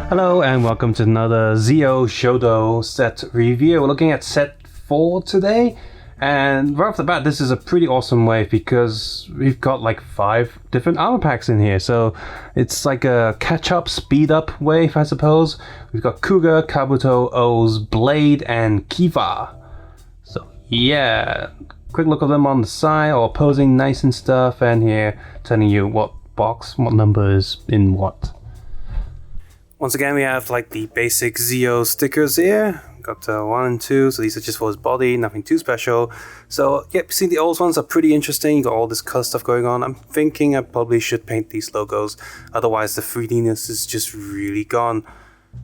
Hello and welcome to another Zio Shodo set review. We're looking at set 4 today, and right off the bat this is a pretty awesome wave because we've got like 5 different armor packs in here, so it's like a catch-up, speed-up wave I suppose. We've got Kuga, Kabuto, O's, Blade, and Kiva. So yeah, quick look at them on the side, all posing nice and stuff, and here telling you what box, what number is in what. Once again, we have like the basic Zio stickers here. Got 1 and 2, so these are just for his body, nothing too special. So, yep, see the old ones are pretty interesting. You got all this color stuff going on. I'm thinking I probably should paint these logos, otherwise the 3Dness is just really gone.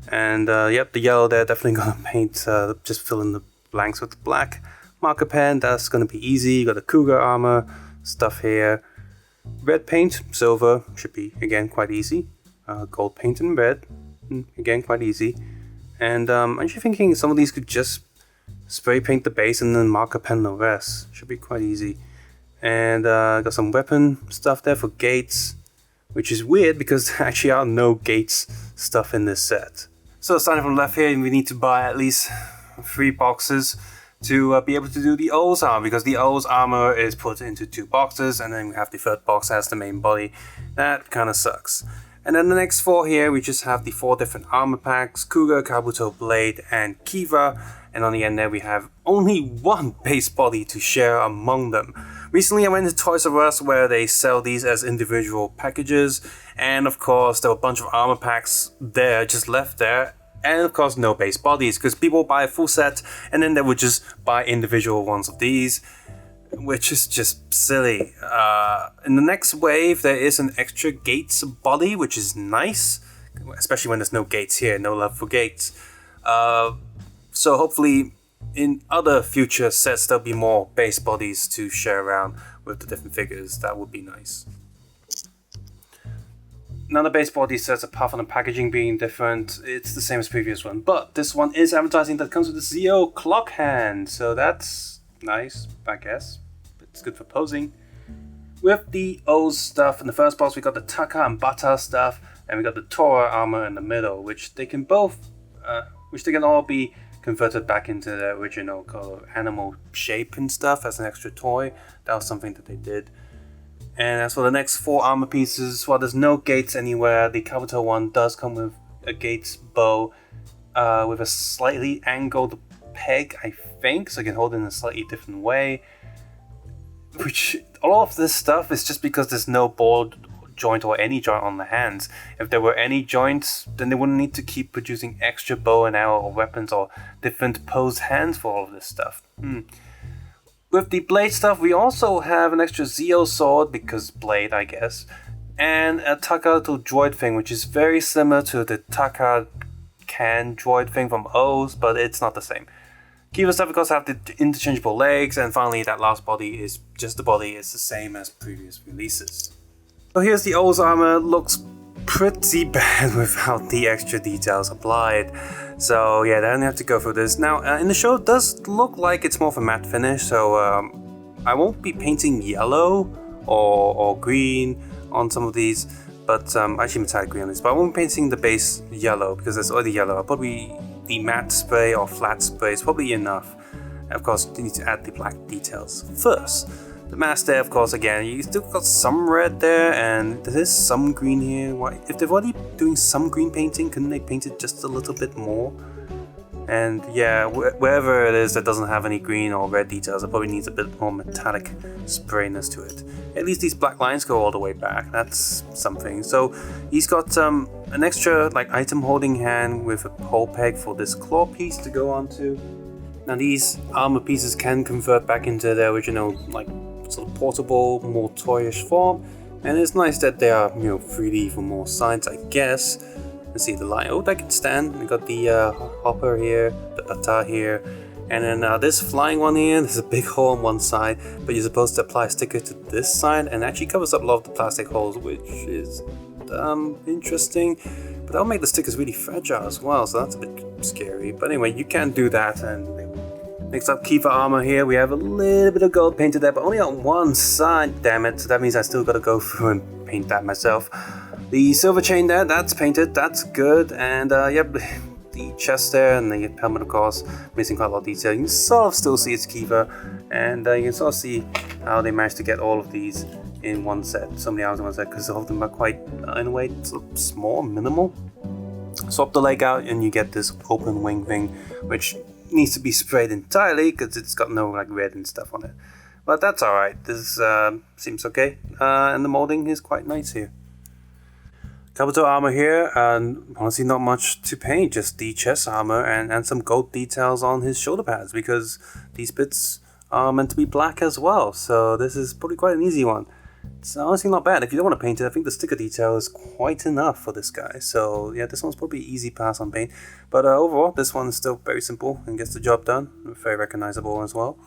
And yep, the yellow there, definitely gonna paint, just fill in the blanks with the black. Marker pen, that's gonna be easy. You got the Cougar armor stuff here. Red paint, silver, should be again quite easy. Gold paint and red, again quite easy. And I'm actually thinking some of these could just spray paint the base and then marker pen the rest. Should be quite easy. And got some weapon stuff there for gates, which is weird because there actually are no gates stuff in this set. So starting from the left here, we need to buy at least 3 boxes to be able to do the O's armor, because the O's armor is put into 2 boxes and then we have the third box as the main body. That kind of sucks. And then the next 4 here, we just have the 4 different armor packs: Kuga, Kabuto, Blade, and Kiva. And on the end there, we have only 1 base body to share among them. Recently, I went to Toys R Us where they sell these as individual packages. And of course, there were a bunch of armor packs there, just left there. And of course, no base bodies, because people buy a full set and then they would just buy individual ones of these, which is just silly. In the next wave, there is an extra gates body, which is nice, especially when there's no gates here, no love for gates. So hopefully in other future sets, there'll be more base bodies to share around with the different figures. That would be nice. None of the base body sets, apart from the packaging being different, it's the same as previous one. But this one is advertising that comes with the Zio clock hand, so that's nice, I guess. It's good for posing. With the O's stuff in the first box, we got the Taka and Bata stuff, and we got the Tora armor in the middle, which they can all be converted back into the original color animal shape and stuff as an extra toy. That was something that they did. And as for the next 4 armor pieces, while there's no gates anywhere, the Kabuto one does come with a gates bow with a slightly angled peg, I think, so you can hold it in a slightly different way. Which, all of this stuff is just because there's no ball joint or any joint on the hands. If there were any joints, then they wouldn't need to keep producing extra bow and arrow or weapons or different posed hands for all of this stuff. With the Blade stuff, we also have an extra Zio sword, because Blade, I guess, and a Taka little droid thing, which is very similar to the Taka can droid thing from O's, but it's not the same. Kiva stuff, of course, have the interchangeable legs, and finally that last body is just the body is the same as previous releases. So here's the O's armor. Looks pretty bad without the extra details applied. So yeah, they don't have to go through this. Now, in the show, it does look like it's more of a matte finish, so I won't be painting yellow or green on some of these, but actually metallic green on this, but I won't be painting the base yellow because there's already yellow. I'll probably the matte spray or flat spray is probably enough. And of course, you need to add the black details first. The mask there, of course, again, you still got some red there, and there is some green here. Why? If they're already doing some green painting, couldn't they paint it just a little bit more? And yeah, wherever it is that doesn't have any green or red details, it probably needs a bit more metallic sprayness to it. At least these black lines go all the way back. That's something. So he's got an extra like item holding hand with a hole peg for this claw piece to go onto. Now these armor pieces can convert back into their original like sort of portable, more toyish form, and it's nice that they are 3D for more sides, I guess. Let's see the line. Oh, that can stand. We got the hopper here, the bata here, and then this flying one here. There's a big hole on one side, but you're supposed to apply a sticker to this side, and it actually covers up a lot of the plastic holes, which is interesting. But that'll make the stickers really fragile as well, so that's a bit scary. But anyway, you can do that. And next up, Kiva armor here. We have a little bit of gold painted there, but only on one side, damn it. So that means I still gotta go through and paint that myself. The silver chain there, that's painted, that's good, and yep, the chest there and the helmet, of course, missing quite a lot of detail. You can sort of still see its keyver, and you can sort of see how they managed to get all of these in one set, so many items in one set, because all of them are quite, in a way, sort of small, minimal. Swap the leg out and you get this open wing thing, which needs to be sprayed entirely because it's got no like red and stuff on it. But that's alright, this seems okay, and the molding is quite nice here. Kabuto armor here, and honestly not much to paint, just the chest armor and some gold details on his shoulder pads, because these bits are meant to be black as well, so this is probably quite an easy one. It's honestly not bad. If you don't want to paint it, I think the sticker detail is quite enough for this guy, so yeah, this one's probably easy pass on paint, but overall this one is still very simple and gets the job done, very recognizable as well.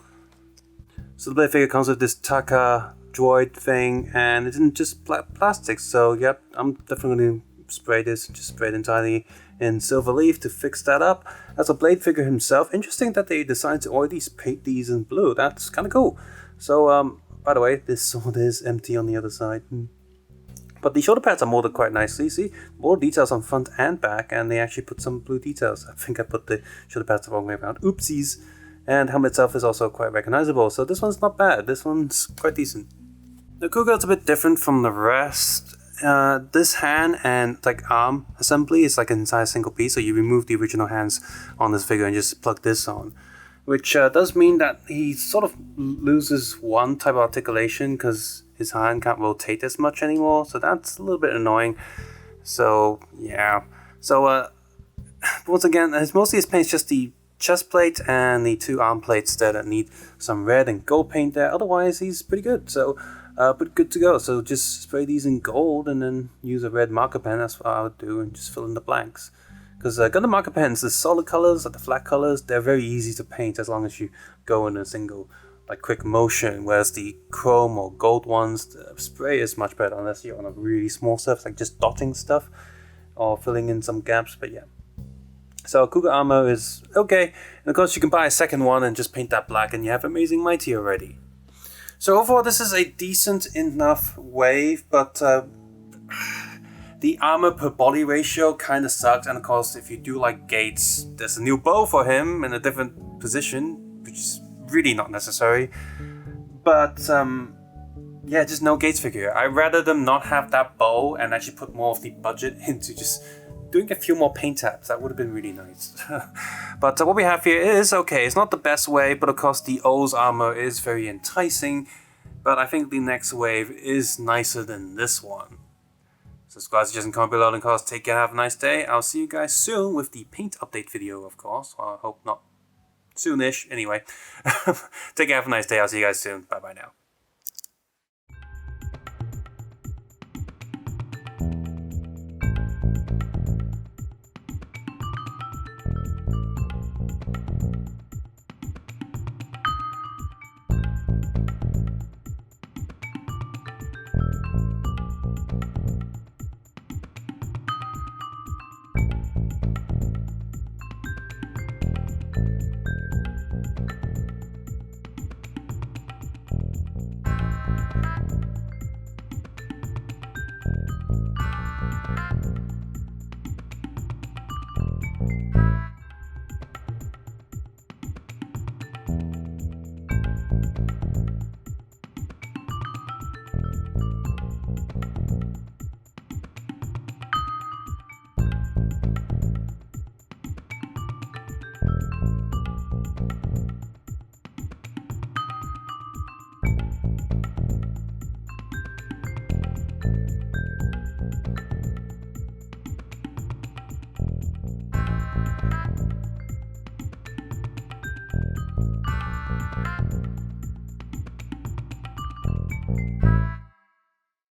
So the blade figure comes with this Taka droid thing, and it's in just plastic, so yep, I'm definitely going to spray this, just spray it entirely in silver leaf to fix that up. As a blade figure himself, interesting that they decided to already paint these in blue, that's kind of cool. So by the way, this sword is empty on the other side, but the shoulder pads are molded quite nicely. See, more details on front and back, and they actually put some blue details. I think I put the shoulder pads the wrong way around, oopsies. And helmet itself is also quite recognizable, so this one's not bad, this one's quite decent. The Cougar's a bit different from the rest. This hand and like arm assembly is like an entire single piece, so you remove the original hands on this figure and just plug this on. Which does mean that he sort of loses one type of articulation because his hand can't rotate as much anymore, so that's a little bit annoying. So yeah, so once again, mostly his paint's just the chest plate and the two arm plates there that need some red and gold paint there. Otherwise, he's pretty good. So, but good to go. So just spray these in gold and then use a red marker pen. That's what I would do, and just fill in the blanks. Because Gundam marker pens, the solid colors, like the flat colors, they're very easy to paint as long as you go in a single, like quick motion. Whereas the chrome or gold ones, the spray is much better unless you're on a really small surface, like just dotting stuff or filling in some gaps. But yeah. So Cougar armor is okay, and of course you can buy a second one and just paint that black and you have Amazing Mighty already. So overall this is a decent enough wave, but the armor per body ratio kind of sucks, and of course if you do like Gates, there's a new bow for him in a different position, which is really not necessary. But yeah, just no Gates figure. I'd rather them not have that bow and actually put more of the budget into just doing a few more paint tabs. That would have been really nice. But what we have here is okay. It's not the best wave, but of course the O's armor is very enticing. But I think the next wave is nicer than this one. So guys, just comment below and of course take care, have a nice day. I'll see you guys soon with the paint update video, of course. I hope not soonish. Anyway, take care, have a nice day. I'll see you guys soon. Bye bye now.